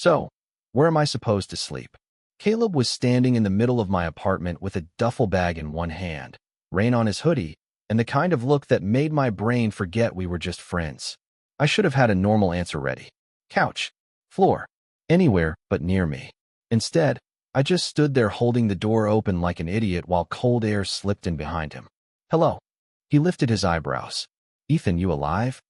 So, where am I supposed to sleep? Caleb was standing in the middle of my apartment with a duffel bag in one hand, rain on his hoodie, and the kind of look that made my brain forget we were just friends. I should have had a normal answer ready. Couch, floor, anywhere but near me. Instead, I just stood there holding the door open like an idiot while cold air slipped in behind him. Hello. He lifted his eyebrows. Ethan, you alive?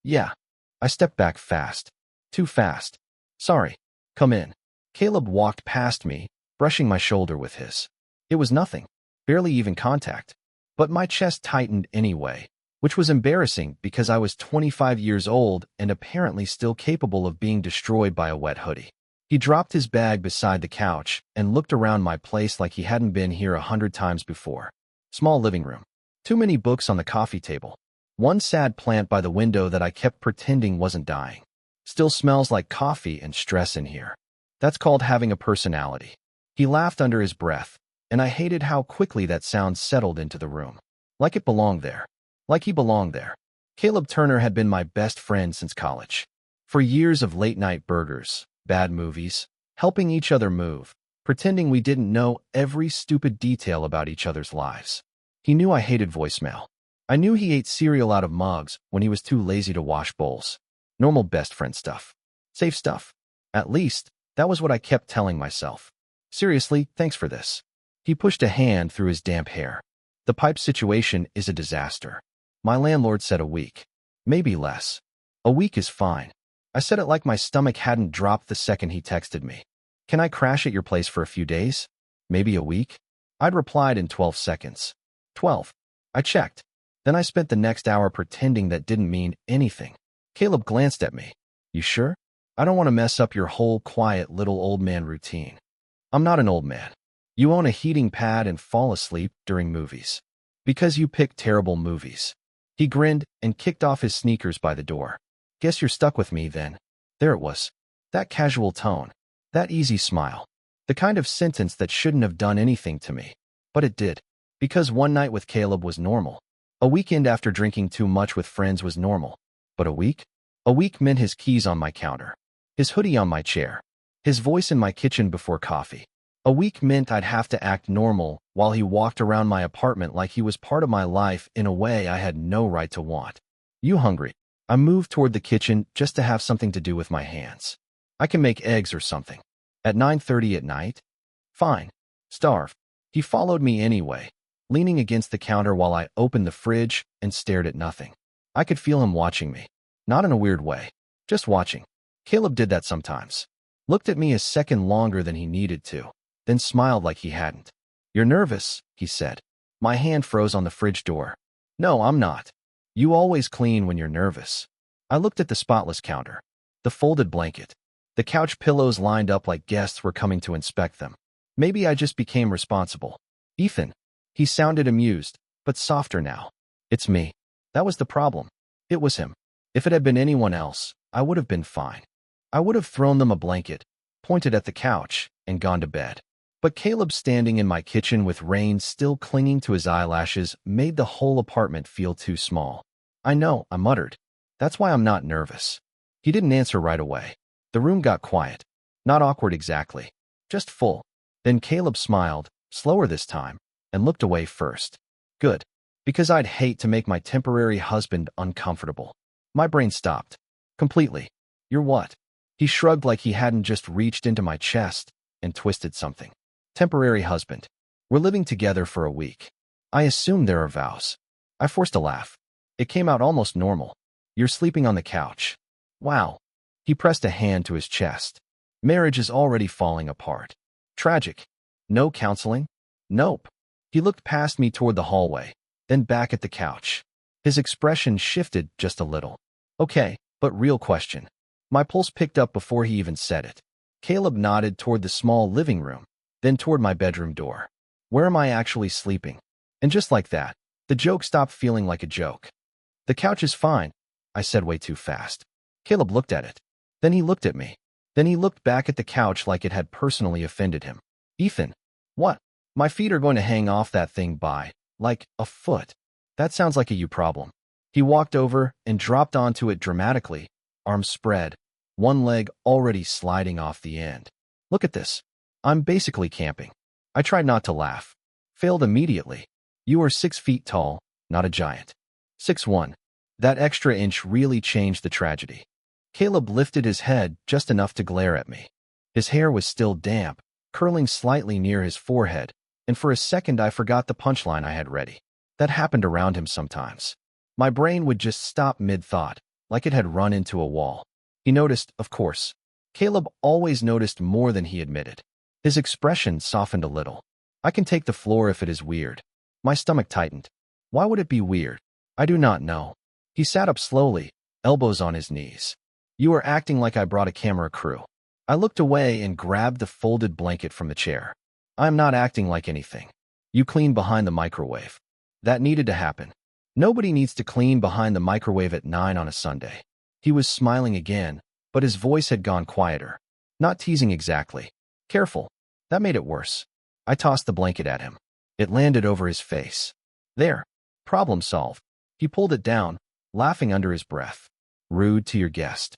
Yeah. I stepped back fast. Too fast. Sorry. Come in. Caleb walked past me, brushing my shoulder with his. It was nothing. Barely even contact. But my chest tightened anyway, which was embarrassing because I was 25 years old and apparently still capable of being destroyed by a wet hoodie. He dropped his bag beside the couch and looked around my place like he hadn't been here 100 times before. Small living room. Too many books on the coffee table. One sad plant by the window that I kept pretending wasn't dying. Still smells like coffee and stress in here. That's called having a personality. He laughed under his breath, and I hated how quickly that sound settled into the room. Like it belonged there. Like he belonged there. Caleb Turner had been my best friend since college. For years of late-night burgers, bad movies, helping each other move, pretending we didn't know every stupid detail about each other's lives. He knew I hated voicemail. I knew he ate cereal out of mugs when he was too lazy to wash bowls. Normal best friend stuff. Safe stuff. At least, that was what I kept telling myself. Seriously, thanks for this. He pushed a hand through his damp hair. The pipe situation is a disaster. My landlord said a week. Maybe less. A week is fine. I said it like my stomach hadn't dropped the second he texted me. Can I crash at your place for a few days? Maybe a week? I'd replied in 12 seconds. 12. I checked. Then I spent the next hour pretending that didn't mean anything. Caleb glanced at me. You sure? I don't want to mess up your whole quiet little old man routine. I'm not an old man. You own a heating pad and fall asleep during movies. Because you pick terrible movies. He grinned and kicked off his sneakers by the door. Guess you're stuck with me then. There it was. That casual tone. That easy smile. The kind of sentence that shouldn't have done anything to me. But it did. Because one night with Caleb was normal. A weekend after drinking too much with friends was normal. But a week? A week meant his keys on my counter. His hoodie on my chair. His voice in my kitchen before coffee. A week meant I'd have to act normal while he walked around my apartment like he was part of my life in a way I had no right to want. You hungry? I moved toward the kitchen just to have something to do with my hands. I can make eggs or something. At 9:30 at night? Fine. Starve. He followed me anyway, leaning against the counter while I opened the fridge and stared at nothing. I could feel him watching me. Not in a weird way. Just watching. Caleb did that sometimes. Looked at me a second longer than he needed to, then smiled like he hadn't. You're nervous, he said. My hand froze on the fridge door. No, I'm not. You always clean when you're nervous. I looked at the spotless counter. The folded blanket. The couch pillows lined up like guests were coming to inspect them. Maybe I just became responsible. Ethan. He sounded amused, but softer now. It's me. That was the problem. It was him. If it had been anyone else, I would have been fine. I would have thrown them a blanket, pointed at the couch, and gone to bed. But Caleb standing in my kitchen with rain still clinging to his eyelashes made the whole apartment feel too small. I know, I muttered. That's why I'm not nervous. He didn't answer right away. The room got quiet. Not awkward exactly. Just full. Then Caleb smiled, slower this time, and looked away first. Good. Because I'd hate to make my temporary husband uncomfortable. My brain stopped. Completely. You're what? He shrugged like he hadn't just reached into my chest and twisted something. Temporary husband. We're living together for a week. I assume there are vows. I forced a laugh. It came out almost normal. You're sleeping on the couch. Wow. He pressed a hand to his chest. Marriage is already falling apart. Tragic. No counseling? Nope. He looked past me toward the hallway, then back at the couch. His expression shifted just a little. Okay, but real question. My pulse picked up before he even said it. Caleb nodded toward the small living room, then toward my bedroom door. Where am I actually sleeping? And just like that, the joke stopped feeling like a joke. The couch is fine, I said way too fast. Caleb looked at it. Then he looked at me. Then he looked back at the couch like it had personally offended him. Ethan. What? My feet are going to hang off that thing by, like, a foot. That sounds like a you problem. He walked over and dropped onto it dramatically, arms spread, one leg already sliding off the end. Look at this. I'm basically camping. I tried not to laugh. Failed immediately. You are 6 feet tall, not a giant. 6'1". That extra inch really changed the tragedy. Caleb lifted his head just enough to glare at me. His hair was still damp, curling slightly near his forehead, and for a second I forgot the punchline I had ready. That happened around him sometimes. My brain would just stop mid-thought, like it had run into a wall. He noticed, of course. Caleb always noticed more than he admitted. His expression softened a little. I can take the floor if it is weird. My stomach tightened. Why would it be weird? I do not know. He sat up slowly, elbows on his knees. You are acting like I brought a camera crew. I looked away and grabbed the folded blanket from the chair. I am not acting like anything. You cleaned behind the microwave. That needed to happen. Nobody needs to clean behind the microwave at 9 on a Sunday. He was smiling again, but his voice had gone quieter. Not teasing exactly. Careful. That made it worse. I tossed the blanket at him. It landed over his face. There. Problem solved. He pulled it down, laughing under his breath. Rude to your guest.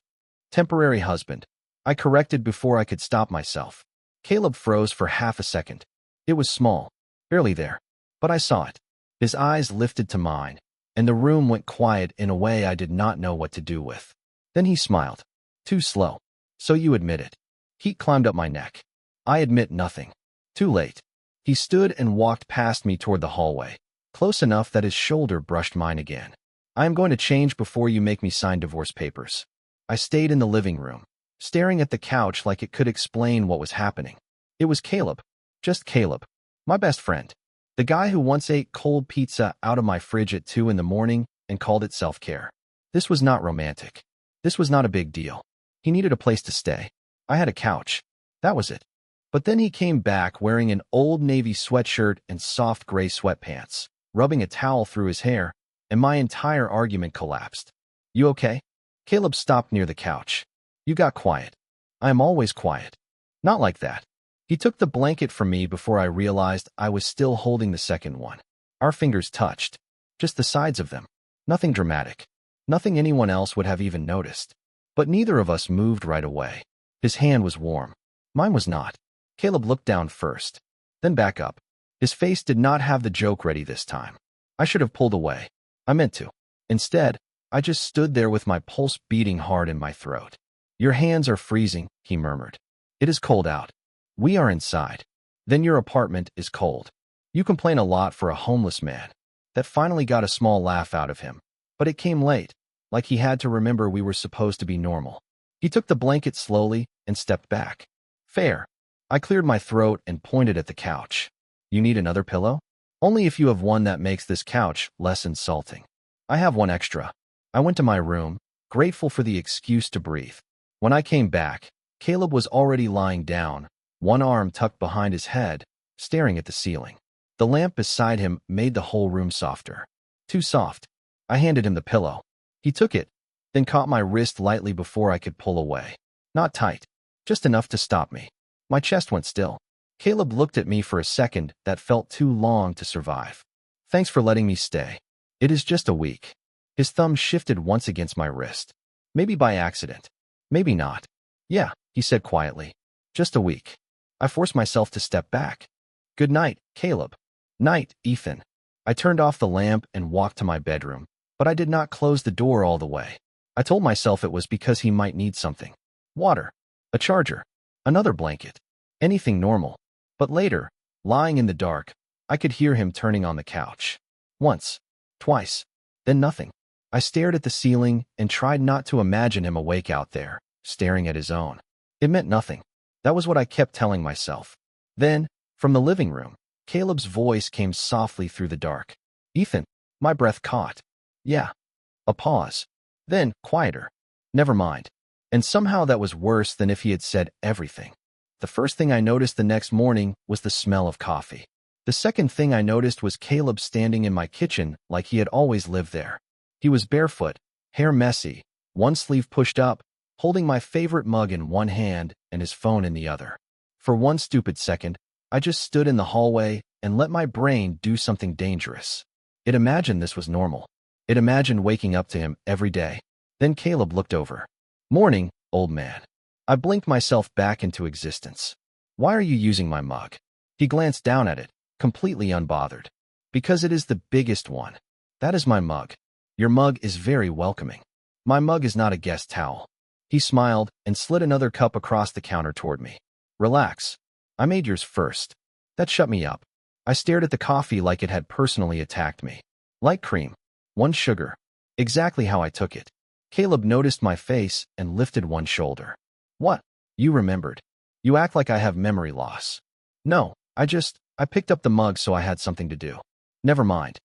Temporary husband. I corrected before I could stop myself. Caleb froze for half a second. It was small. Barely there. But I saw it. His eyes lifted to mine, and the room went quiet in a way I did not know what to do with. Then he smiled. Too slow. So you admit it. Heat climbed up my neck. I admit nothing. Too late. He stood and walked past me toward the hallway, close enough that his shoulder brushed mine again. I am going to change before you make me sign divorce papers. I stayed in the living room, staring at the couch like it could explain what was happening. It was Caleb. Just Caleb. My best friend. The guy who once ate cold pizza out of my fridge at 2 in the morning and called it self-care. This was not romantic. This was not a big deal. He needed a place to stay. I had a couch. That was it. But then he came back wearing an old navy sweatshirt and soft gray sweatpants, rubbing a towel through his hair, and my entire argument collapsed. You okay? Caleb stopped near the couch. You got quiet. I am always quiet. Not like that. He took the blanket from me before I realized I was still holding the second one. Our fingers touched. Just the sides of them. Nothing dramatic. Nothing anyone else would have even noticed. But neither of us moved right away. His hand was warm. Mine was not. Caleb looked down first, then back up. His face did not have the joke ready this time. I should have pulled away. I meant to. Instead, I just stood there with my pulse beating hard in my throat. Your hands are freezing, he murmured. It is cold out. We are inside. Then your apartment is cold. You complain a lot for a homeless man. That finally got a small laugh out of him. But it came late, like he had to remember we were supposed to be normal. He took the blanket slowly and stepped back. Fair. I cleared my throat and pointed at the couch. You need another pillow? Only if you have one that makes this couch less insulting. I have one extra. I went to my room, grateful for the excuse to breathe. When I came back, Caleb was already lying down, one arm tucked behind his head, staring at the ceiling. The lamp beside him made the whole room softer. Too soft. I handed him the pillow. He took it, then caught my wrist lightly before I could pull away. Not tight, just enough to stop me. My chest went still. Caleb looked at me for a second that felt too long to survive. Thanks for letting me stay. It is just a week. His thumb shifted once against my wrist. Maybe by accident. Maybe not. Yeah, he said quietly. Just a week. I forced myself to step back. Good night, Caleb. Night, Ethan. I turned off the lamp and walked to my bedroom, but I did not close the door all the way. I told myself it was because he might need something. Water. A charger. Another blanket. Anything normal. But later, lying in the dark, I could hear him turning on the couch. Once. Twice. Then nothing. I stared at the ceiling and tried not to imagine him awake out there, staring at his own. It meant nothing. That was what I kept telling myself. Then, from the living room, Caleb's voice came softly through the dark. Ethan. My breath caught. Yeah. A pause. Then, quieter. Never mind. And somehow that was worse than if he had said everything. The first thing I noticed the next morning was the smell of coffee. The second thing I noticed was Caleb standing in my kitchen like he had always lived there. He was barefoot, hair messy, one sleeve pushed up, holding my favorite mug in one hand and his phone in the other. For one stupid second, I just stood in the hallway and let my brain do something dangerous. It imagined this was normal. It imagined waking up to him every day. Then Caleb looked over. Morning, old man. I blinked myself back into existence. Why are you using my mug? He glanced down at it, completely unbothered. Because it is the biggest one. That is my mug. Your mug is very welcoming. My mug is not a guest towel. He smiled and slid another cup across the counter toward me. Relax. I made yours first. That shut me up. I stared at the coffee like it had personally attacked me. Light cream. 1 sugar. Exactly how I took it. Caleb noticed my face and lifted one shoulder. What? You remembered. You act like I have memory loss. No, I picked up the mug so I had something to do. Never mind.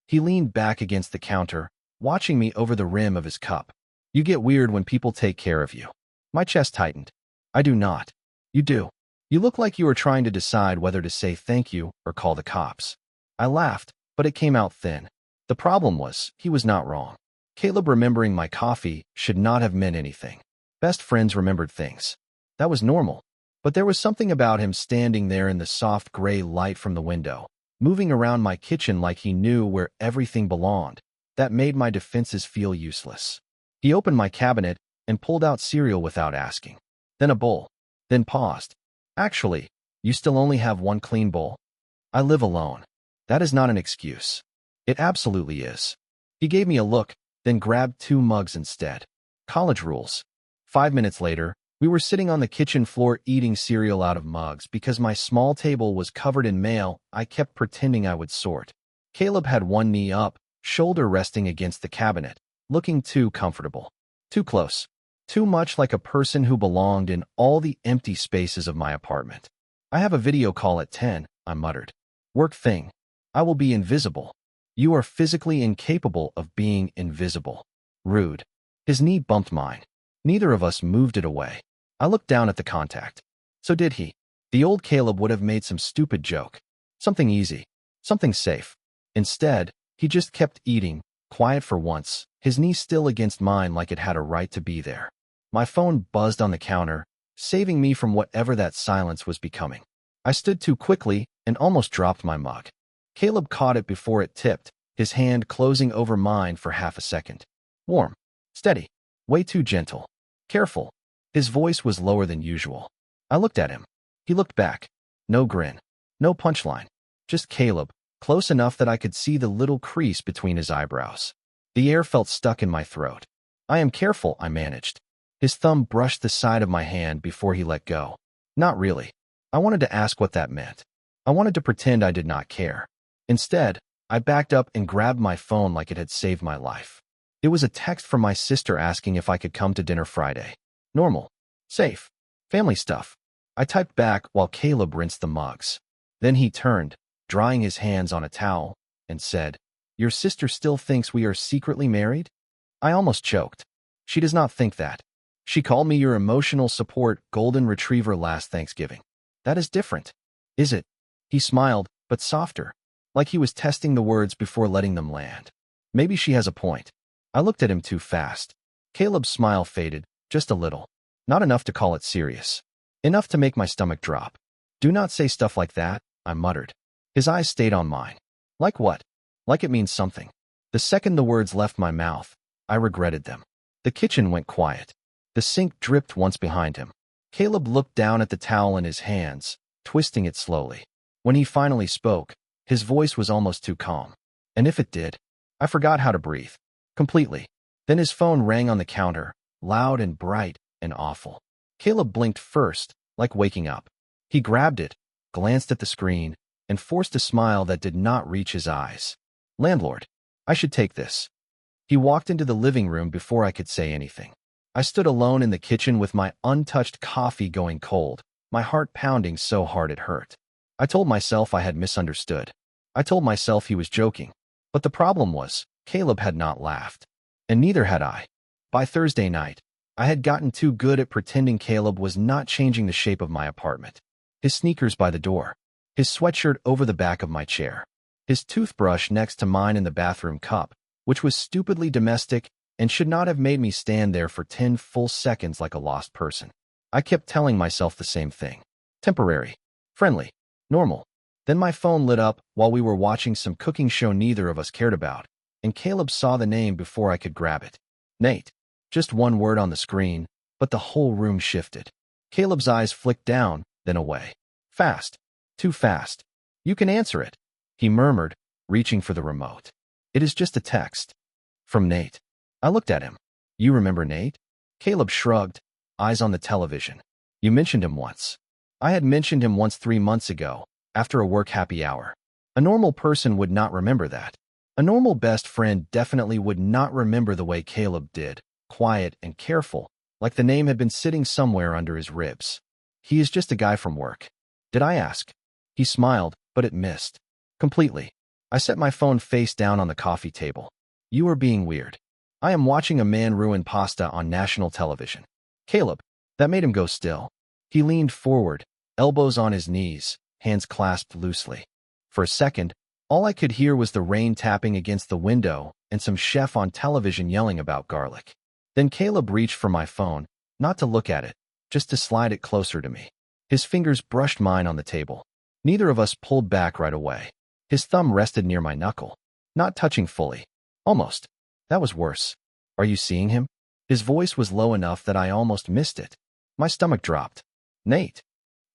He leaned back against the counter, watching me over the rim of his cup. You get weird when people take care of you. My chest tightened. I do not. You do. You look like you are trying to decide whether to say thank you or call the cops. I laughed, but it came out thin. The problem was, he was not wrong. Caleb remembering my coffee should not have meant anything. Best friends remembered things. That was normal. But there was something about him standing there in the soft gray light from the window, moving around my kitchen like he knew where everything belonged, that made my defenses feel useless. He opened my cabinet and pulled out cereal without asking. Then a bowl. Then paused. Actually, you still only have 1 clean bowl? I live alone. That is not an excuse. It absolutely is. He gave me a look, then grabbed 2 mugs instead. College rules. 5 minutes later, we were sitting on the kitchen floor eating cereal out of mugs because my small table was covered in mail I kept pretending I would sort. Caleb had one knee up, shoulder resting against the cabinet, looking too comfortable. Too close. Too much like a person who belonged in all the empty spaces of my apartment. I have a video call at 10, I muttered. Work thing. I will be invisible. You are physically incapable of being invisible. Rude. His knee bumped mine. Neither of us moved it away. I looked down at the contact. So did he. The old Caleb would have made some stupid joke. Something easy. Something safe. Instead, he just kept eating, quiet for once, his knee still against mine like it had a right to be there. My phone buzzed on the counter, saving me from whatever that silence was becoming. I stood too quickly and almost dropped my mug. Caleb caught it before it tipped, his hand closing over mine for half a second. Warm. Steady. Way too gentle. Careful. His voice was lower than usual. I looked at him. He looked back. No grin. No punchline. Just Caleb, close enough that I could see the little crease between his eyebrows. The air felt stuck in my throat. I am careful, I managed. His thumb brushed the side of my hand before he let go. Not really. I wanted to ask what that meant. I wanted to pretend I did not care. Instead, I backed up and grabbed my phone like it had saved my life. It was a text from my sister asking if I could come to dinner Friday. Normal. Safe. Family stuff. I typed back while Caleb rinsed the mugs. Then he turned, drying his hands on a towel, and said, Your sister still thinks we are secretly married? I almost choked. She does not think that. She called me your emotional support golden retriever last Thanksgiving. That is different. Is it? He smiled, but softer, like he was testing the words before letting them land. Maybe she has a point. I looked at him too fast. Caleb's smile faded, just a little. Not enough to call it serious. Enough to make my stomach drop. Do not say stuff like that, I muttered. His eyes stayed on mine. Like what? Like it means something. The second the words left my mouth, I regretted them. The kitchen went quiet. The sink dripped once behind him. Caleb looked down at the towel in his hands, twisting it slowly. When he finally spoke, his voice was almost too calm. And if it did, I forgot how to breathe. Completely. Then his phone rang on the counter, loud and bright and awful. Caleb blinked first, like waking up. He grabbed it, glanced at the screen, and forced a smile that did not reach his eyes. Landlord. I should take this. He walked into the living room before I could say anything. I stood alone in the kitchen with my untouched coffee going cold, my heart pounding so hard it hurt. I told myself I had misunderstood. I told myself he was joking. But the problem was, Caleb had not laughed. And neither had I. By Thursday night, I had gotten too good at pretending Caleb was not changing the shape of my apartment. His sneakers by the door. His sweatshirt over the back of my chair. His toothbrush next to mine in the bathroom cup, which was stupidly domestic and should not have made me stand there for 10 full seconds like a lost person. I kept telling myself the same thing. Temporary. Friendly. Normal. Then my phone lit up while we were watching some cooking show neither of us cared about, and Caleb saw the name before I could grab it. Nate. Just one word on the screen, but the whole room shifted. Caleb's eyes flicked down, then away. Fast. Too fast. You can answer it, he murmured, reaching for the remote. It is just a text. From Nate. I looked at him. You remember Nate? Caleb shrugged, eyes on the television. You mentioned him once. I had mentioned him once 3 months ago, after a work happy hour. A normal person would not remember that. A normal best friend definitely would not remember the way Caleb did, quiet and careful, like the name had been sitting somewhere under his ribs. He is just a guy from work. Did I ask? He smiled, but it missed. Completely. I set my phone face down on the coffee table. You are being weird. I am watching a man ruin pasta on national television. Caleb. That made him go still. He leaned forward, elbows on his knees, hands clasped loosely. For a second, all I could hear was the rain tapping against the window and some chef on television yelling about garlic. Then Caleb reached for my phone, not to look at it, just to slide it closer to me. His fingers brushed mine on the table. Neither of us pulled back right away. His thumb rested near my knuckle, not touching fully. Almost. That was worse. Are you seeing him? His voice was low enough that I almost missed it. My stomach dropped. Nate.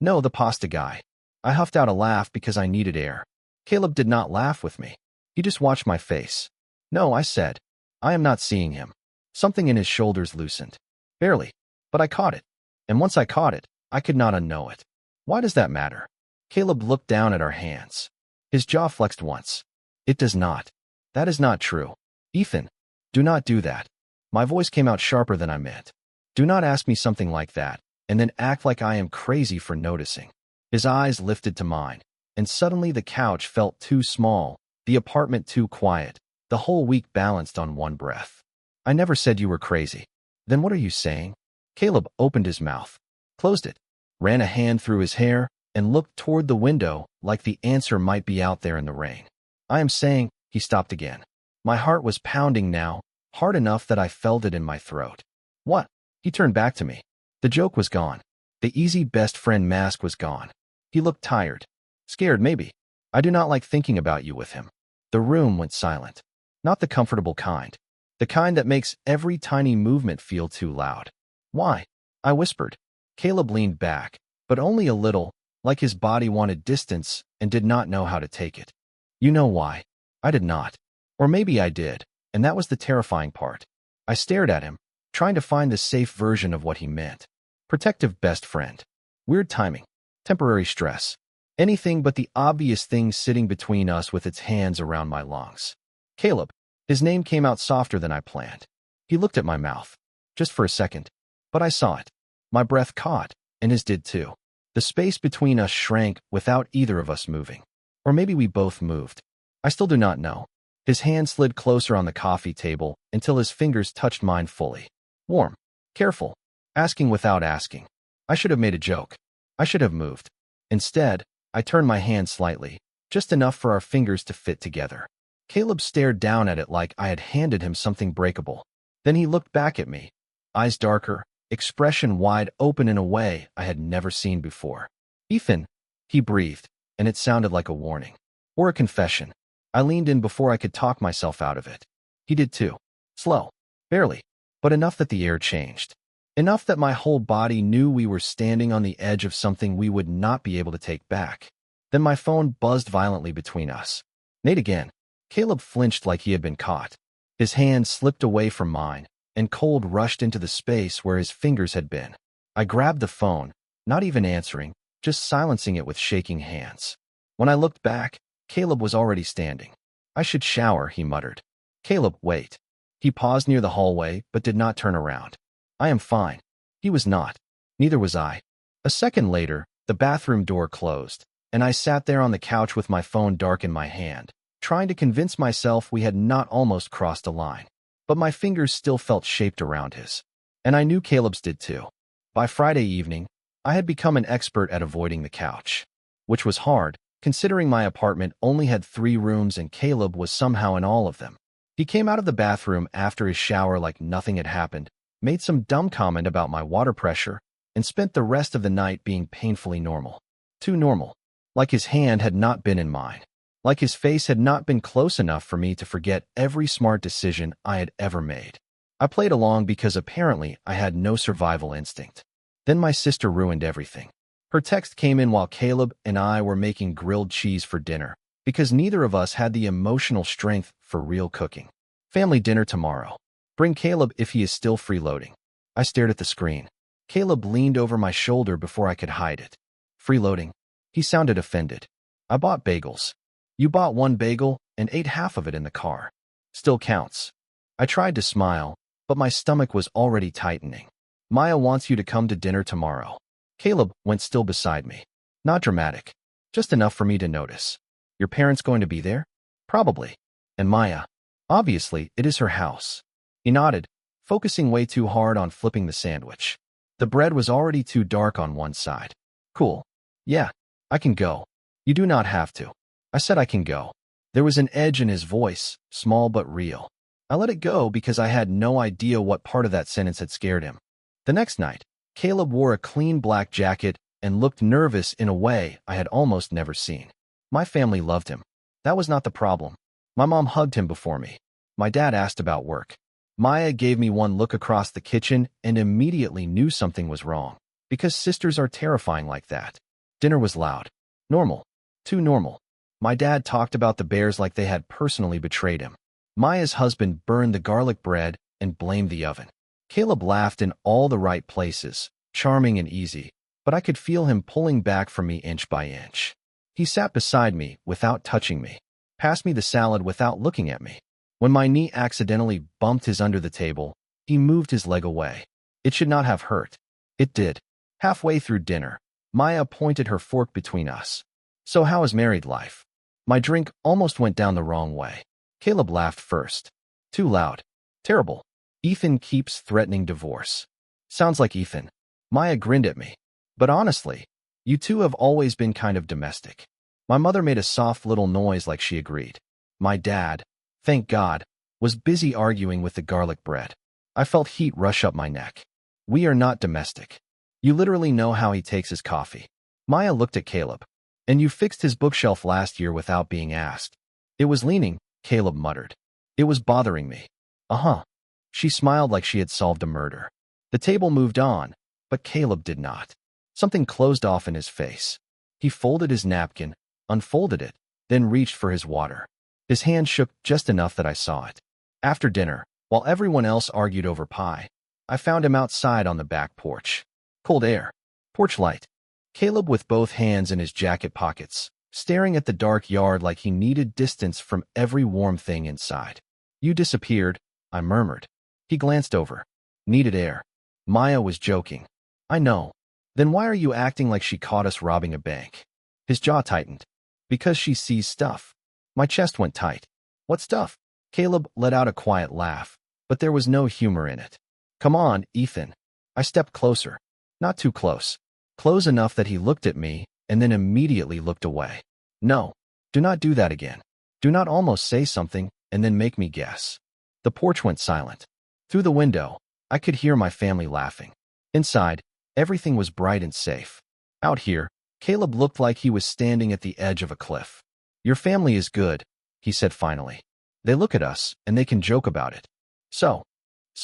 No, the pasta guy. I huffed out a laugh because I needed air. Caleb did not laugh with me. He just watched my face. No, I said. I am not seeing him. Something in his shoulders loosened. Barely. But I caught it. And once I caught it, I could not unknow it. Why does that matter? Caleb looked down at our hands. His jaw flexed once. It does not. That is not true. Ethan, do not do that. My voice came out sharper than I meant. Do not ask me something like that, and then act like I am crazy for noticing. His eyes lifted to mine, and suddenly the couch felt too small, the apartment too quiet, the whole week balanced on one breath. I never said you were crazy. Then what are you saying? Caleb opened his mouth, closed it, ran a hand through his hair, and looked toward the window like the answer might be out there in the rain. I am saying, he stopped again. My heart was pounding now, hard enough that I felt it in my throat. What? He turned back to me. The joke was gone. The easy best friend mask was gone. He looked tired. Scared, maybe. I do not like thinking about you with him. The room went silent. Not the comfortable kind. The kind that makes every tiny movement feel too loud. Why? I whispered. Caleb leaned back, but only a little, like his body wanted distance and did not know how to take it. You know why? I did not. Or maybe I did, and that was the terrifying part. I stared at him, trying to find the safe version of what he meant. Protective best friend. Weird timing. Temporary stress. Anything but the obvious thing sitting between us with its hands around my lungs. Caleb. His name came out softer than I planned. He looked at my mouth. Just for a second. But I saw it. My breath caught, and his did too. The space between us shrank without either of us moving. Or maybe we both moved. I still do not know. His hand slid closer on the coffee table until his fingers touched mine fully. Warm. Careful. Asking without asking. I should have made a joke. I should have moved. Instead, I turned my hand slightly, just enough for our fingers to fit together. Caleb stared down at it like I had handed him something breakable. Then he looked back at me, eyes darker, expression wide open in a way I had never seen before. Ethan, he breathed, and it sounded like a warning. Or a confession. I leaned in before I could talk myself out of it. He did too. Slow. Barely. But enough that the air changed. Enough that my whole body knew we were standing on the edge of something we would not be able to take back. Then my phone buzzed violently between us. Nate again. Caleb flinched like he had been caught. His hand slipped away from mine, and cold rushed into the space where his fingers had been. I grabbed the phone, not even answering, just silencing it with shaking hands. When I looked back, Caleb was already standing. I should shower, he muttered. Caleb, wait. He paused near the hallway, but did not turn around. I am fine. He was not. Neither was I. A second later, the bathroom door closed, and I sat there on the couch with my phone dark in my hand, trying to convince myself we had not almost crossed a line. But my fingers still felt shaped around his. And I knew Caleb's did too. By Friday evening, I had become an expert at avoiding the couch. Which was hard, considering my apartment only had 3 rooms and Caleb was somehow in all of them. He came out of the bathroom after his shower like nothing had happened, made some dumb comment about my water pressure, and spent the rest of the night being painfully normal. Too normal. Like his hand had not been in mine. Like his face had not been close enough for me to forget every smart decision I had ever made. I played along because apparently I had no survival instinct. Then my sister ruined everything. Her text came in while Caleb and I were making grilled cheese for dinner, because neither of us had the emotional strength for real cooking. Family dinner tomorrow. Bring Caleb if he is still freeloading. I stared at the screen. Caleb leaned over my shoulder before I could hide it. Freeloading? He sounded offended. I bought bagels. You bought one bagel and ate half of it in the car. Still counts. I tried to smile, but my stomach was already tightening. Maya wants you to come to dinner tomorrow. Caleb went still beside me. Not dramatic. Just enough for me to notice. Your parents going to be there? Probably. And Maya? Obviously, it is her house. He nodded, focusing way too hard on flipping the sandwich. The bread was already too dark on one side. Cool. Yeah, I can go. You do not have to. I said I can go. There was an edge in his voice, small but real. I let it go because I had no idea what part of that sentence had scared him. The next night, Caleb wore a clean black jacket and looked nervous in a way I had almost never seen. My family loved him. That was not the problem. My mom hugged him before me. My dad asked about work. Maya gave me one look across the kitchen and immediately knew something was wrong, because sisters are terrifying like that. Dinner was loud. Normal. Too normal. My dad talked about the bears like they had personally betrayed him. Maya's husband burned the garlic bread and blamed the oven. Caleb laughed in all the right places, charming and easy, but I could feel him pulling back from me inch by inch. He sat beside me without touching me, passed me the salad without looking at me. When my knee accidentally bumped his under the table, he moved his leg away. It should not have hurt. It did. Halfway through dinner, Maya pointed her fork between us. So how is married life? My drink almost went down the wrong way. Caleb laughed first. Too loud. Terrible. Ethan keeps threatening divorce. Sounds like Ethan. Maya grinned at me. But honestly, you two have always been kind of domestic. My mother made a soft little noise like she agreed. My dad, thank God, was busy arguing with the garlic bread. I felt heat rush up my neck. We are not domestic. You literally know how he takes his coffee. Maya looked at Caleb. And you fixed his bookshelf last year without being asked. It was leaning, Caleb muttered. It was bothering me. Uh-huh. She smiled like she had solved a murder. The table moved on, but Caleb did not. Something closed off in his face. He folded his napkin, unfolded it, then reached for his water. His hand shook just enough that I saw it. After dinner, while everyone else argued over pie, I found him outside on the back porch. Cold air. Porch light. Caleb with both hands in his jacket pockets, staring at the dark yard like he needed distance from every warm thing inside. You disappeared, I murmured. He glanced over. Needed air. Maya was joking. I know. Then why are you acting like she caught us robbing a bank? His jaw tightened. Because she sees stuff. My chest went tight. What stuff? Caleb let out a quiet laugh, but there was no humor in it. Come on, Ethan. I stepped closer. Not too close. Close enough that he looked at me and then immediately looked away. No, do not do that again. Do not almost say something and then make me guess. The porch went silent. Through the window, I could hear my family laughing. Inside, everything was bright and safe. Out here, Caleb looked like he was standing at the edge of a cliff. Your family is good, he said finally. They look at us and they can joke about it. So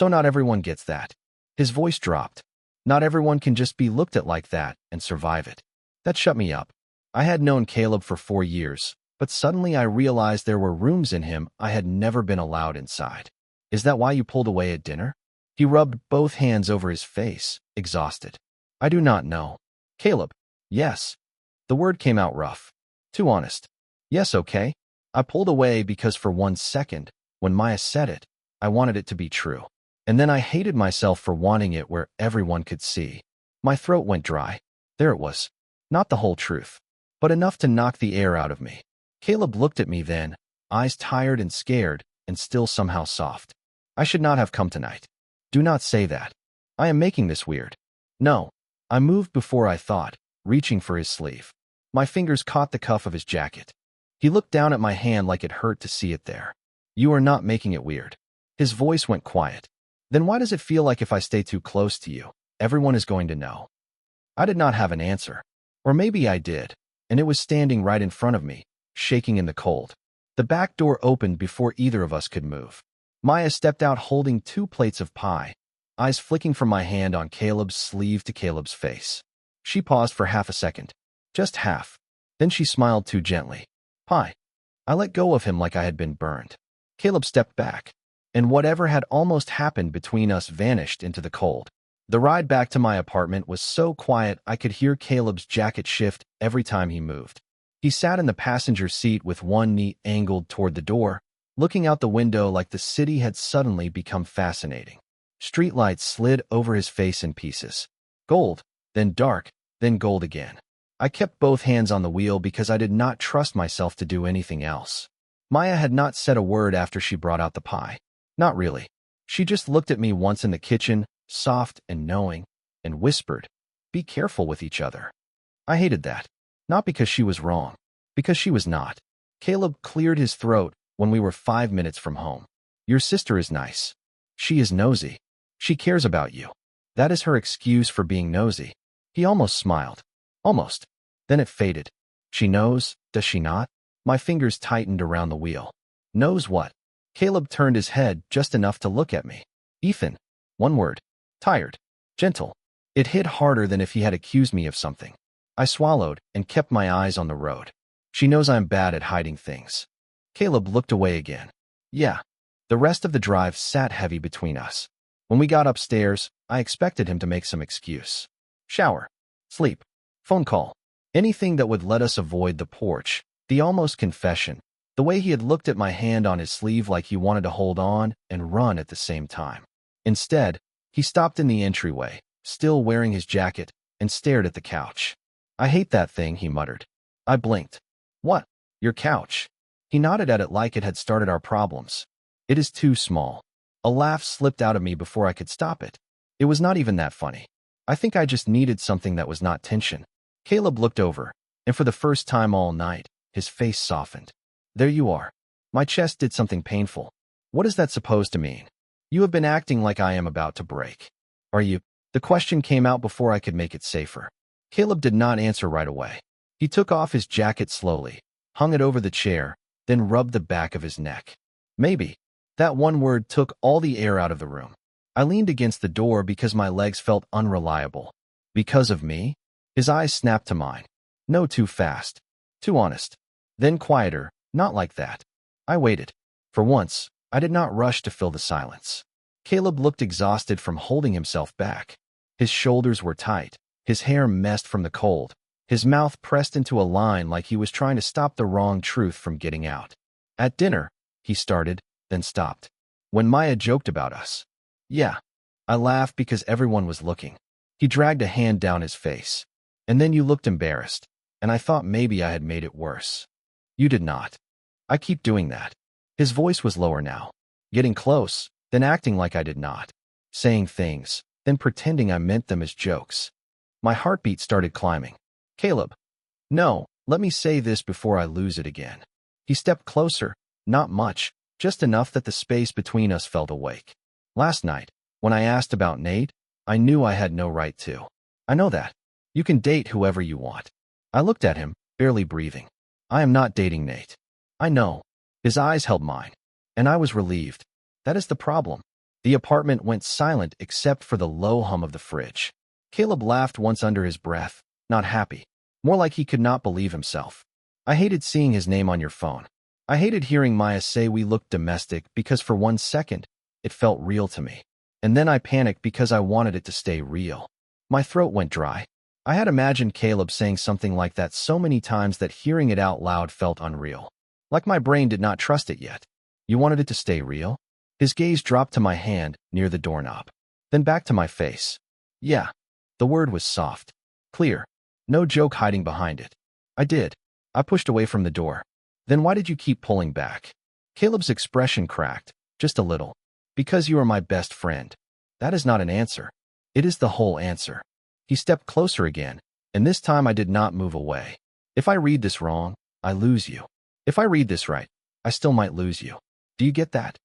not everyone gets that. His voice dropped. Not everyone can just be looked at like that and survive it. That shut me up. I had known Caleb for 4 years, but suddenly I realized there were rooms in him I had never been allowed inside. Is that why you pulled away at dinner? He rubbed both hands over his face, exhausted. I do not know. Caleb, yes. The word came out rough. Too honest. Yes, okay. I pulled away because for 1 second, when Maya said it, I wanted it to be true. And then I hated myself for wanting it where everyone could see. My throat went dry. There it was. Not the whole truth, but enough to knock the air out of me. Caleb looked at me then, eyes tired and scared, and still somehow soft. I should not have come tonight. Do not say that. I am making this weird. No. I moved before I thought, reaching for his sleeve. My fingers caught the cuff of his jacket. He looked down at my hand like it hurt to see it there. You are not making it weird. His voice went quiet. Then why does it feel like if I stay too close to you, everyone is going to know? I did not have an answer. Or maybe I did, and it was standing right in front of me, shaking in the cold. The back door opened before either of us could move. Maya stepped out holding 2 plates of pie, eyes flicking from my hand on Caleb's sleeve to Caleb's face. She paused for half a second. Just half. Then she smiled too gently. Pie. I let go of him like I had been burned. Caleb stepped back, and whatever had almost happened between us vanished into the cold. The ride back to my apartment was so quiet I could hear Caleb's jacket shift every time he moved. He sat in the passenger seat with one knee angled toward the door, looking out the window like the city had suddenly become fascinating. Streetlights slid over his face in pieces. Gold, then dark, then gold again. I kept both hands on the wheel because I did not trust myself to do anything else. Maya had not said a word after she brought out the pie. Not really. She just looked at me once in the kitchen, soft and knowing, and whispered, "Be careful with each other." I hated that. Not because she was wrong, because she was not. Caleb cleared his throat when we were 5 minutes from home. Your sister is nice. She is nosy. She cares about you. That is her excuse for being nosy. He almost smiled. Almost. Then it faded. She knows, does she not? My fingers tightened around the wheel. Knows what? Caleb turned his head just enough to look at me. Ethan. One word. Tired. Gentle. It hit harder than if he had accused me of something. I swallowed and kept my eyes on the road. She knows I'm bad at hiding things. Caleb looked away again. Yeah. The rest of the drive sat heavy between us. When we got upstairs, I expected him to make some excuse. Shower. Sleep. Phone call. Anything that would let us avoid the porch, the almost confession, the way he had looked at my hand on his sleeve like he wanted to hold on and run at the same time. Instead, he stopped in the entryway, still wearing his jacket, and stared at the couch. I hate that thing, he muttered. I blinked. What? Your couch? He nodded at it like it had started our problems. It is too small. A laugh slipped out of me before I could stop it. It was not even that funny. I think I just needed something that was not tension. Caleb looked over, and for the first time all night, his face softened. There you are. My chest did something painful. What is that supposed to mean? You have been acting like I am about to break. Are you? The question came out before I could make it safer. Caleb did not answer right away. He took off his jacket slowly, hung it over the chair, then rubbed the back of his neck. Maybe. That one word took all the air out of the room. I leaned against the door because my legs felt unreliable. Because of me? His eyes snapped to mine. No, too fast. Too honest. Then quieter, not like that. I waited. For once, I did not rush to fill the silence. Caleb looked exhausted from holding himself back. His shoulders were tight, his hair messed from the cold, his mouth pressed into a line like he was trying to stop the wrong truth from getting out. At dinner, he started, then stopped. When Maya joked about us. Yeah. I laughed because everyone was looking. He dragged a hand down his face. And then you looked embarrassed, and I thought maybe I had made it worse. You did not. I keep doing that. His voice was lower now, getting close, then acting like I did not, saying things, then pretending I meant them as jokes. My heartbeat started climbing. Caleb. No, let me say this before I lose it again. He stepped closer, not much, just enough that the space between us felt awake. Last night, when I asked about Nate, I knew I had no right to. I know that. You can date whoever you want. I looked at him, barely breathing. I am not dating Nate. I know. His eyes held mine, and I was relieved. That is the problem. The apartment went silent except for the low hum of the fridge. Caleb laughed once under his breath, not happy, more like he could not believe himself. I hated seeing his name on your phone. I hated hearing Maya say we looked domestic because for 1 second, it felt real to me. And then I panicked because I wanted it to stay real. My throat went dry. I had imagined Caleb saying something like that so many times that hearing it out loud felt unreal. Like my brain did not trust it yet. You wanted it to stay real? His gaze dropped to my hand near the doorknob, then back to my face. Yeah. The word was soft. Clear. No joke hiding behind it. I did. I pushed away from the door. Then why did you keep pulling back? Caleb's expression cracked, just a little. Because you are my best friend. That is not an answer. It is the whole answer. He stepped closer again, and this time I did not move away. If I read this wrong, I lose you. If I read this right, I still might lose you. Do you get that?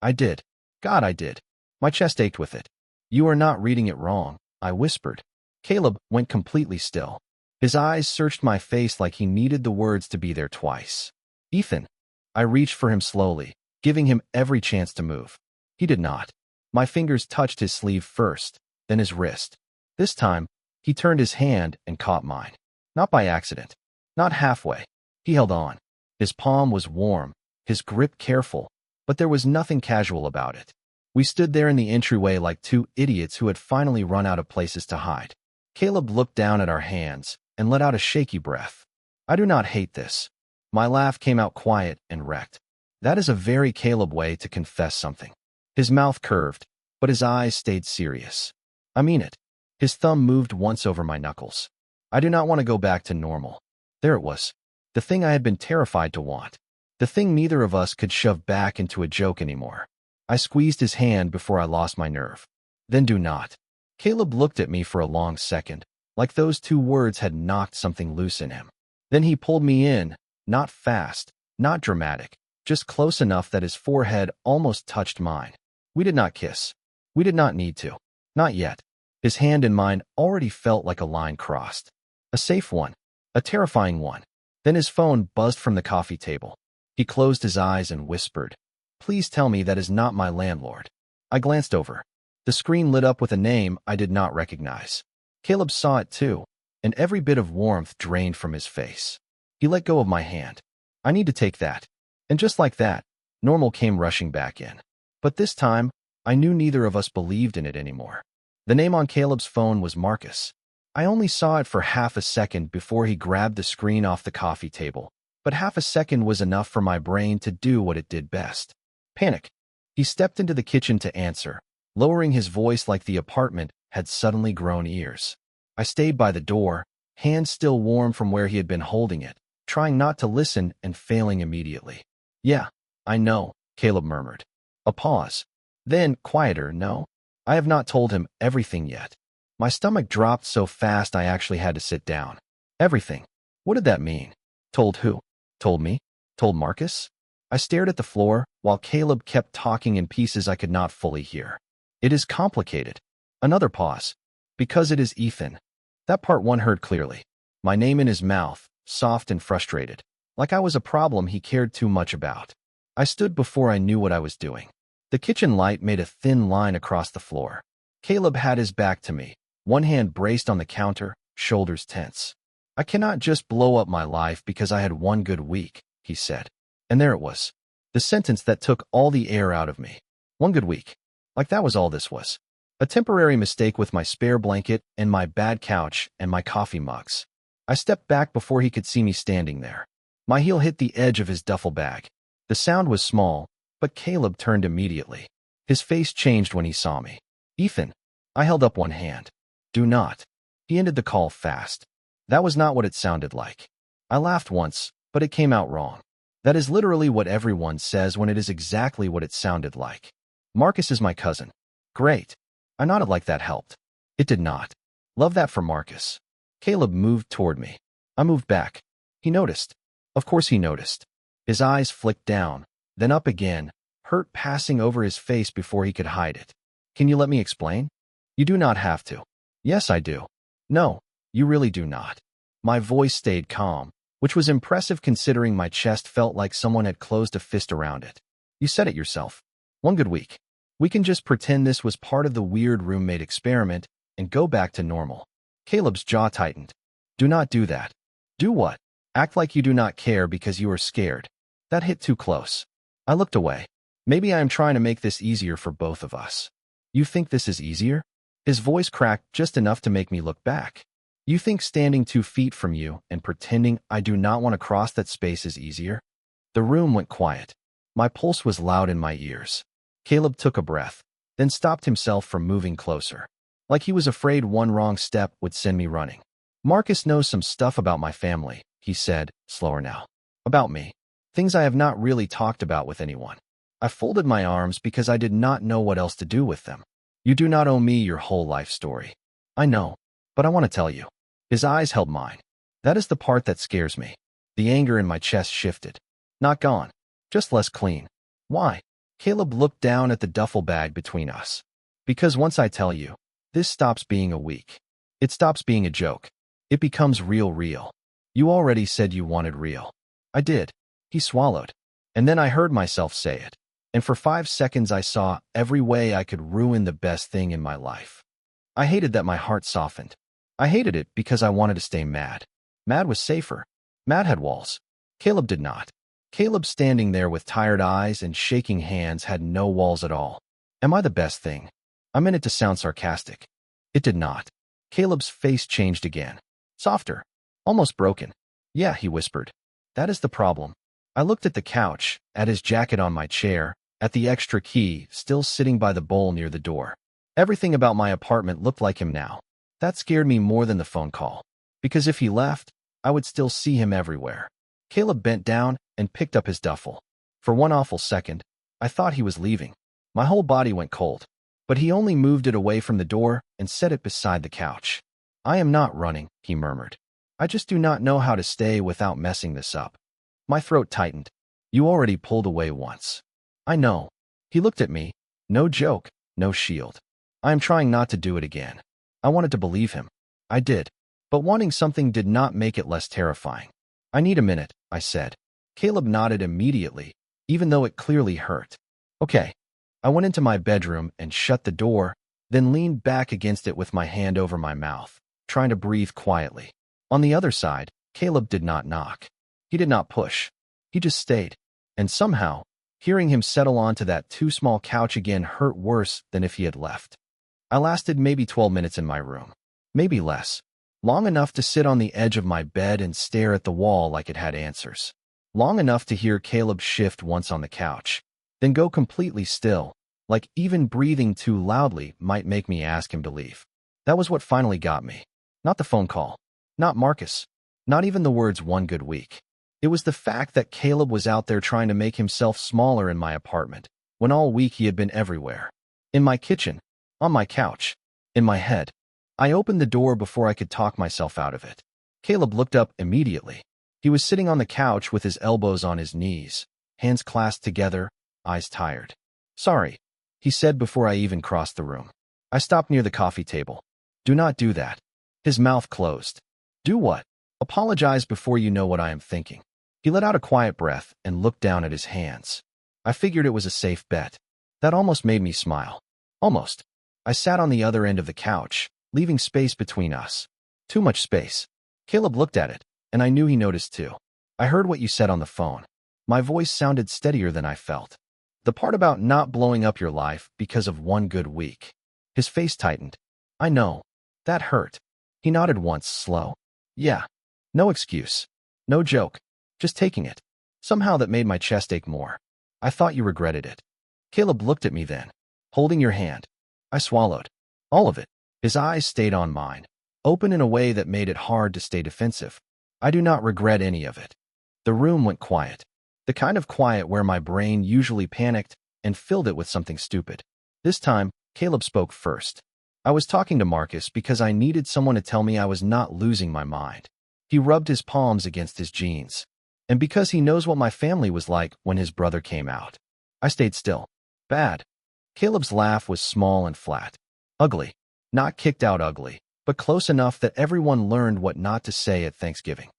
I did. God, I did. My chest ached with it. You are not reading it wrong, I whispered. Caleb went completely still. His eyes searched my face like he needed the words to be there twice. Ethan. I reached for him slowly, giving him every chance to move. He did not. My fingers touched his sleeve first, then his wrist. This time, he turned his hand and caught mine. Not by accident. Not halfway. He held on. His palm was warm, his grip careful, but there was nothing casual about it. We stood there in the entryway like two idiots who had finally run out of places to hide. Caleb looked down at our hands and let out a shaky breath. I do not hate this. My laugh came out quiet and wrecked. That is a very Caleb way to confess something. His mouth curved, but his eyes stayed serious. I mean it. His thumb moved once over my knuckles. I do not want to go back to normal. There it was. The thing I had been terrified to want. The thing neither of us could shove back into a joke anymore. I squeezed his hand before I lost my nerve. Then do not. Caleb looked at me for a long second, like those two words had knocked something loose in him. Then he pulled me in, not fast, not dramatic, just close enough that his forehead almost touched mine. We did not kiss. We did not need to. Not yet. His hand in mine already felt like a line crossed. A safe one. A terrifying one. Then his phone buzzed from the coffee table. He closed his eyes and whispered, "Please tell me that is not my landlord." I glanced over. The screen lit up with a name I did not recognize. Caleb saw it too, and every bit of warmth drained from his face. He let go of my hand. I need to take that. And just like that, normal came rushing back in. But this time, I knew neither of us believed in it anymore. The name on Caleb's phone was Marcus. I only saw it for half a second before he grabbed the screen off the coffee table, but half a second was enough for my brain to do what it did best. Panic. He stepped into the kitchen to answer, lowering his voice like the apartment had suddenly grown ears. I stayed by the door, hand still warm from where he had been holding it, trying not to listen and failing immediately. "Yeah, I know," Caleb murmured. A pause. Then, quieter, "No, I have not told him everything yet." My stomach dropped so fast I actually had to sit down. Everything. What did that mean? Told who? Told me? Told Marcus? I stared at the floor while Caleb kept talking in pieces I could not fully hear. "It is complicated." Another pause. "Because it is Ethan." That part one heard clearly. My name in his mouth, soft and frustrated, like I was a problem he cared too much about. I stood before I knew what I was doing. The kitchen light made a thin line across the floor. Caleb had his back to me, one hand braced on the counter, shoulders tense. "I cannot just blow up my life because I had one good week," he said. And there it was. The sentence that took all the air out of me. One good week. Like that was all this was. A temporary mistake with my spare blanket and my bad couch and my coffee mugs. I stepped back before he could see me standing there. My heel hit the edge of his duffel bag. The sound was small, but Caleb turned immediately. His face changed when he saw me. "Ethan." I held up one hand. "Do not." He ended the call fast. That was not what it sounded like. I laughed once, but it came out wrong. That is literally what everyone says when it is exactly what it sounded like. "Marcus is my cousin." "Great." I nodded like that helped. It did not. Love that for Marcus. Caleb moved toward me. I moved back. He noticed. Of course he noticed. His eyes flicked down, then up again, hurt passing over his face before he could hide it. "Can you let me explain?" "You do not have to." "Yes, I do." "No, you really do not." My voice stayed calm, which was impressive considering my chest felt like someone had closed a fist around it. "You said it yourself. One good week. We can just pretend this was part of the weird roommate experiment and go back to normal." Caleb's jaw tightened. "Do not do that." "Do what?" "Act like you do not care because you are scared." That hit too close. I looked away. "Maybe I am trying to make this easier for both of us." "You think this is easier?" His voice cracked just enough to make me look back. "You think standing 2 feet from you and pretending I do not want to cross that space is easier?" The room went quiet. My pulse was loud in my ears. Caleb took a breath, then stopped himself from moving closer, like he was afraid one wrong step would send me running. "Marcus knows some stuff about my family," he said, slower now. "About me. Things I have not really talked about with anyone." I folded my arms because I did not know what else to do with them. "You do not owe me your whole life story." "I know, but I want to tell you." His eyes held mine. That is the part that scares me. The anger in my chest shifted. Not gone, just less clean. "Why?" Caleb looked down at the duffel bag between us. "Because once I tell you, this stops being a week. It stops being a joke. It becomes real. You already said you wanted real." I did. He swallowed. And then I heard myself say it. and for 5 seconds I saw every way I could ruin the best thing in my life. I hated that my heart softened. I hated it because I wanted to stay mad. Mad was safer. Mad had walls. Caleb did not. Caleb, standing there with tired eyes and shaking hands, had no walls at all. Am I the best thing? I meant it to sound sarcastic. It did not. Caleb's face changed again. Softer. Almost broken. Yeah, he whispered. That is the problem. I looked at the couch, at his jacket on my chair, at the extra key still sitting by the bowl near the door. Everything about my apartment looked like him now. That scared me more than the phone call. Because if he left, I would still see him everywhere. Caleb bent down and picked up his duffel. For one awful second, I thought he was leaving. My whole body went cold. But he only moved it away from the door and set it beside the couch. I am not running, he murmured. I just do not know how to stay without messing this up. My throat tightened. You already pulled away once. I know. He looked at me. No joke, no shield. I am trying not to do it again. I wanted to believe him. I did. But wanting something did not make it less terrifying. I need a minute, I said. Caleb nodded immediately, even though it clearly hurt. Okay. I went into my bedroom and shut the door, then leaned back against it with my hand over my mouth, trying to breathe quietly. On the other side, Caleb did not knock. He did not push. He just stayed. And somehow, hearing him settle onto that too small couch again hurt worse than if he had left. I lasted maybe 12 minutes in my room. Maybe less. Long enough to sit on the edge of my bed and stare at the wall like it had answers. Long enough to hear Caleb shift once on the couch, then go completely still, like even breathing too loudly might make me ask him to leave. That was what finally got me. Not the phone call. Not Marcus. Not even the words "one good week." It was the fact that Caleb was out there trying to make himself smaller in my apartment, when all week he had been everywhere. In my kitchen. On my couch. In my head. I opened the door before I could talk myself out of it. Caleb looked up immediately. He was sitting on the couch with his elbows on his knees, hands clasped together, eyes tired. Sorry, he said before I even crossed the room. I stopped near the coffee table. Do not do that. His mouth closed. Do what? Apologize before you know what I am thinking. He let out a quiet breath and looked down at his hands. I figured it was a safe bet. That almost made me smile. Almost. I sat on the other end of the couch, leaving space between us. Too much space. Caleb looked at it, and I knew he noticed too. I heard what you said on the phone. My voice sounded steadier than I felt. The part about not blowing up your life because of one good week. His face tightened. I know. That hurt. He nodded once, slow. Yeah. No excuse. No joke. Just taking it. Somehow that made my chest ache more. I thought you regretted it. Caleb looked at me then, holding your hand. I swallowed. All of it. His eyes stayed on mine, open in a way that made it hard to stay defensive. I do not regret any of it. The room went quiet. The kind of quiet where my brain usually panicked and filled it with something stupid. This time, Caleb spoke first. I was talking to Marcus because I needed someone to tell me I was not losing my mind. He rubbed his palms against his jeans. And because he knows what my family was like when his brother came out. I stayed still. Bad. Caleb's laugh was small and flat. Ugly. Not kicked out ugly, but close enough that everyone learned what not to say at Thanksgiving.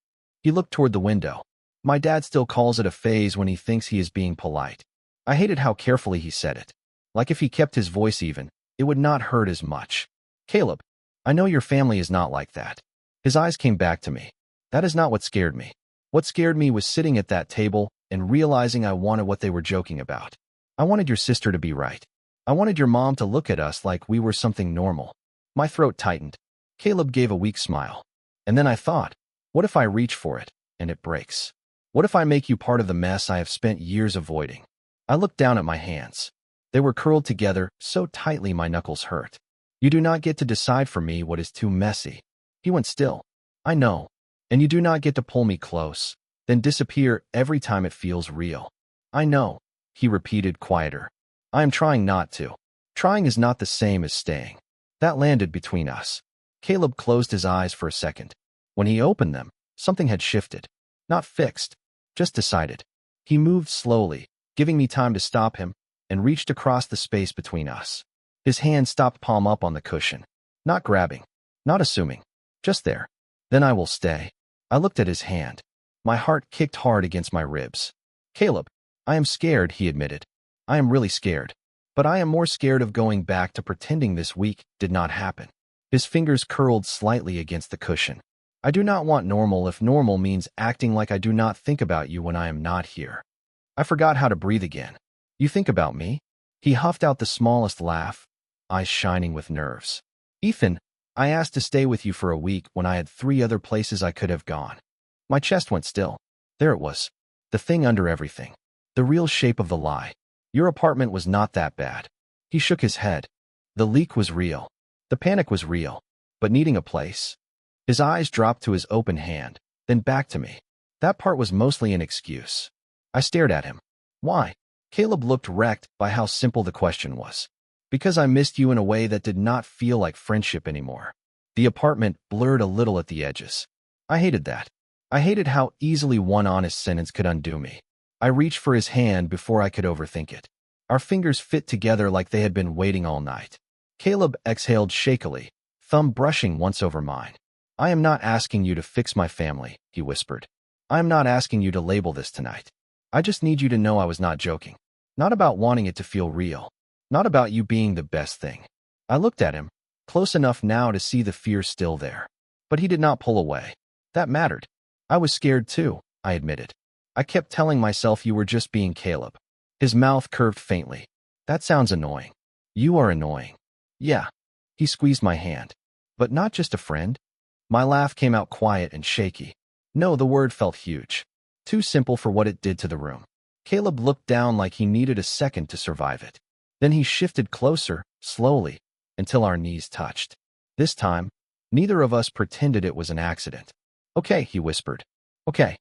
He looked toward the window. My dad still calls it a phase when he thinks he is being polite. I hated how carefully he said it. Like if he kept his voice even, it would not hurt as much. Caleb, I know your family is not like that. His eyes came back to me. That is not what scared me. What scared me was sitting at that table and realizing I wanted what they were joking about. I wanted your sister to be right. I wanted your mom to look at us like we were something normal. My throat tightened. Caleb gave a weak smile. And then I thought, what if I reach for it, and it breaks? What if I make you part of the mess I have spent years avoiding? I looked down at my hands. They were curled together so tightly my knuckles hurt. You do not get to decide for me what is too messy. He went still. I know. And you do not get to pull me close, then disappear every time it feels real. I know, he repeated quieter. I am trying not to. Trying is not the same as staying. That landed between us. Caleb closed his eyes for a second. When he opened them, something had shifted. Not fixed, just decided. He moved slowly, giving me time to stop him, and reached across the space between us. His hand stopped palm up on the cushion. Not grabbing, not assuming, just there. Then I will stay. I looked at his hand. My heart kicked hard against my ribs. Caleb, I am scared, he admitted. I am really scared. But I am more scared of going back to pretending this week did not happen. His fingers curled slightly against the cushion. I do not want normal if normal means acting like I do not think about you when I am not here. I forgot how to breathe again. You think about me? He huffed out the smallest laugh, eyes shining with nerves. Ethan, I asked to stay with you for a week when I had 3 other places I could have gone. My chest went still. There it was. The thing under everything. The real shape of the lie. Your apartment was not that bad. He shook his head. The leak was real. The panic was real. But needing a place? His eyes dropped to his open hand, then back to me. That part was mostly an excuse. I stared at him. Why? Caleb looked wrecked by how simple the question was. Because I missed you in a way that did not feel like friendship anymore. The apartment blurred a little at the edges. I hated that. I hated how easily one honest sentence could undo me. I reached for his hand before I could overthink it. Our fingers fit together like they had been waiting all night. Caleb exhaled shakily, thumb brushing once over mine. I am not asking you to fix my family, he whispered. I am not asking you to label this tonight. I just need you to know I was not joking. Not about wanting it to feel real. Not about you being the best thing. I looked at him, close enough now to see the fear still there. But he did not pull away. That mattered. I was scared too, I admitted. I kept telling myself you were just being Caleb. His mouth curved faintly. That sounds annoying. You are annoying. Yeah. He squeezed my hand. But not just a friend? My laugh came out quiet and shaky. No, the word felt huge. Too simple for what it did to the room. Caleb looked down like he needed a second to survive it. Then he shifted closer, slowly, until our knees touched. This time, neither of us pretended it was an accident. Okay, he whispered. Okay.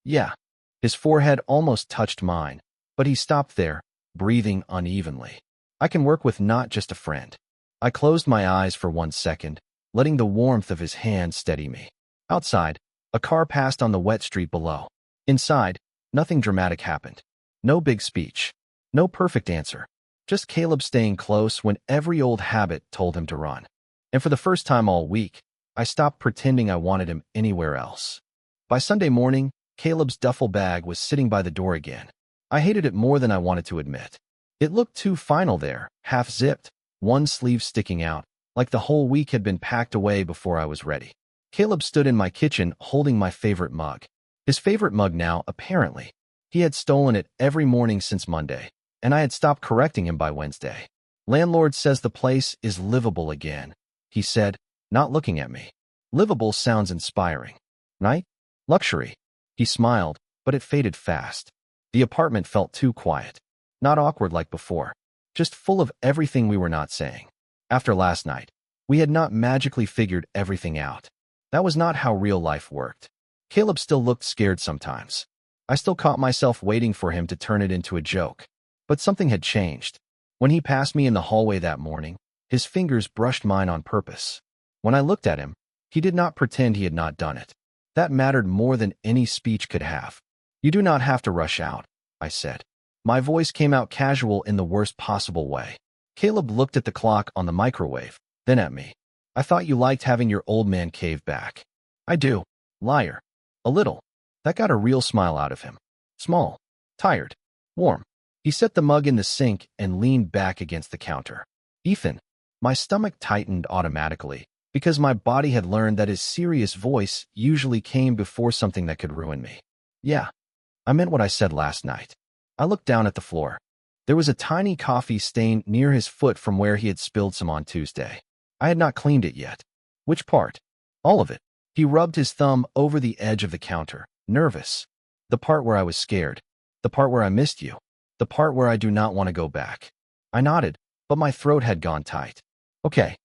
Yeah. His forehead almost touched mine, but he stopped there, breathing unevenly. I can work with not just a friend. I closed my eyes for 1 second, letting the warmth of his hand steady me. Outside, a car passed on the wet street below. Inside, nothing dramatic happened. No big speech. No perfect answer. Just Caleb staying close when every old habit told him to run. And for the first time all week, I stopped pretending I wanted him anywhere else. By Sunday morning, Caleb's duffel bag was sitting by the door again. I hated it more than I wanted to admit. It looked too final there, half-zipped, one sleeve sticking out, like the whole week had been packed away before I was ready. Caleb stood in my kitchen holding my favorite mug. His favorite mug now, apparently. He had stolen it every morning since Monday, and I had stopped correcting him by Wednesday. Landlord says the place is livable again, he said, not looking at me. Livable sounds inspiring. Right? Luxury. He smiled, but it faded fast. The apartment felt too quiet. Not awkward like before. Just full of everything we were not saying. After last night, we had not magically figured everything out. That was not how real life worked. Caleb still looked scared sometimes. I still caught myself waiting for him to turn it into a joke. But something had changed. When he passed me in the hallway that morning, his fingers brushed mine on purpose. When I looked at him, he did not pretend he had not done it. That mattered more than any speech could have. You do not have to rush out, I said. My voice came out casual in the worst possible way. Caleb looked at the clock on the microwave, then at me. I thought you liked having your old man cave back. I do. Liar. A little. That got a real smile out of him. Small. Tired. Warm. He set the mug in the sink and leaned back against the counter. Ethan. My stomach tightened automatically, because my body had learned that his serious voice usually came before something that could ruin me. Yeah. I meant what I said last night. I looked down at the floor. There was a tiny coffee stain near his foot from where he had spilled some on Tuesday. I had not cleaned it yet. Which part? All of it. He rubbed his thumb over the edge of the counter, nervous. The part where I was scared. The part where I missed you. The part where I do not want to go back. I nodded, but my throat had gone tight. Okay.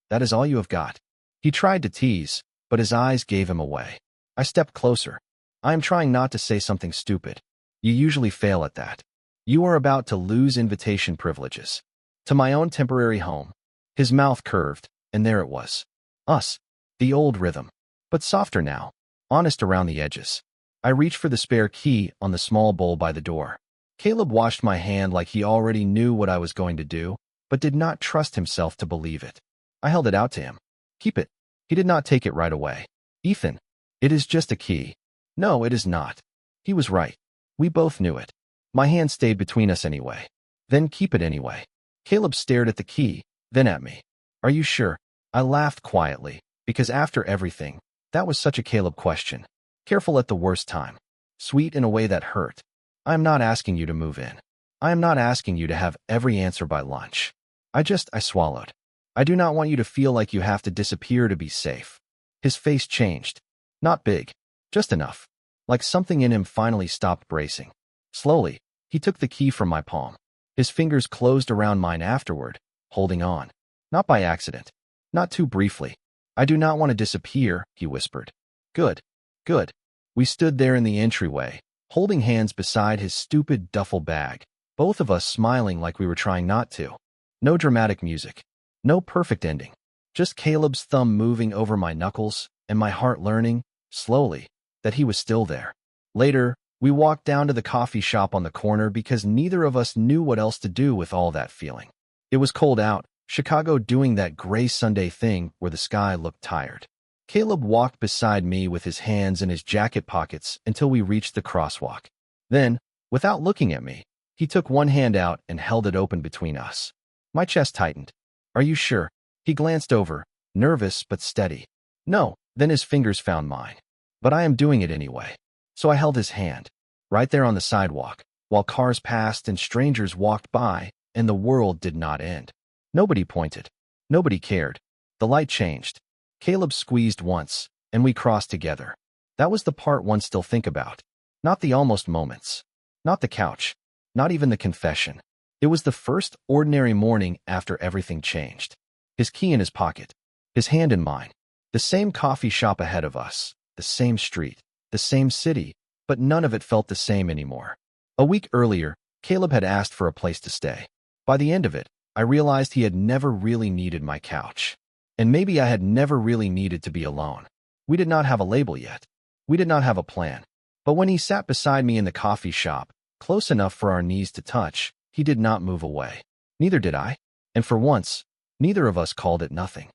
That is all you have got. He tried to tease, but his eyes gave him away. I stepped closer. I am trying not to say something stupid. You usually fail at that. You are about to lose invitation privileges. To my own temporary home. His mouth curved, and there it was. Us. The old rhythm. But softer now. Honest around the edges. I reached for the spare key on the small bowl by the door. Caleb washed my hand like he already knew what I was going to do, but did not trust himself to believe it. I held it out to him. Keep it. He did not take it right away. Ethan. It is just a key. No, it is not. He was right. We both knew it. My hand stayed between us anyway. Then keep it anyway. Caleb stared at the key, then at me. Are you sure? I laughed quietly, because after everything, that was such a Caleb question. Careful at the worst time. Sweet in a way that hurt. I am not asking you to move in. I am not asking you to have every answer by lunch. I swallowed. I do not want you to feel like you have to disappear to be safe. His face changed. Not big, just enough. Like something in him finally stopped bracing. Slowly, he took the key from my palm. His fingers closed around mine afterward, holding on. Not by accident. Not too briefly. I do not want to disappear, he whispered. Good. Good. We stood there in the entryway, holding hands beside his stupid duffel bag, both of us smiling like we were trying not to. No dramatic music. No perfect ending. Just Caleb's thumb moving over my knuckles and my heart learning, slowly, that he was still there. Later, we walked down to the coffee shop on the corner because neither of us knew what else to do with all that feeling. It was cold out, Chicago doing that gray Sunday thing where the sky looked tired. Caleb walked beside me with his hands in his jacket pockets until we reached the crosswalk. Then, without looking at me, he took one hand out and held it open between us. My chest tightened. Are you sure? He glanced over, nervous but steady. No, then his fingers found mine. But I am doing it anyway. So I held his hand, right there on the sidewalk, while cars passed and strangers walked by, and the world did not end. Nobody pointed. Nobody cared. The light changed. Caleb squeezed once, and we crossed together. That was the part one still think about. Not the almost moments. Not the couch. Not even the confession. It was the first ordinary morning after everything changed. His key in his pocket. His hand in mine. The same coffee shop ahead of us. The same street. The same city. But none of it felt the same anymore. A week earlier, Caleb had asked for a place to stay. By the end of it, I realized he had never really needed my couch. And maybe I had never really needed to be alone. We did not have a label yet. We did not have a plan. But when he sat beside me in the coffee shop, close enough for our knees to touch, he did not move away. Neither did I. And for once, neither of us called it nothing.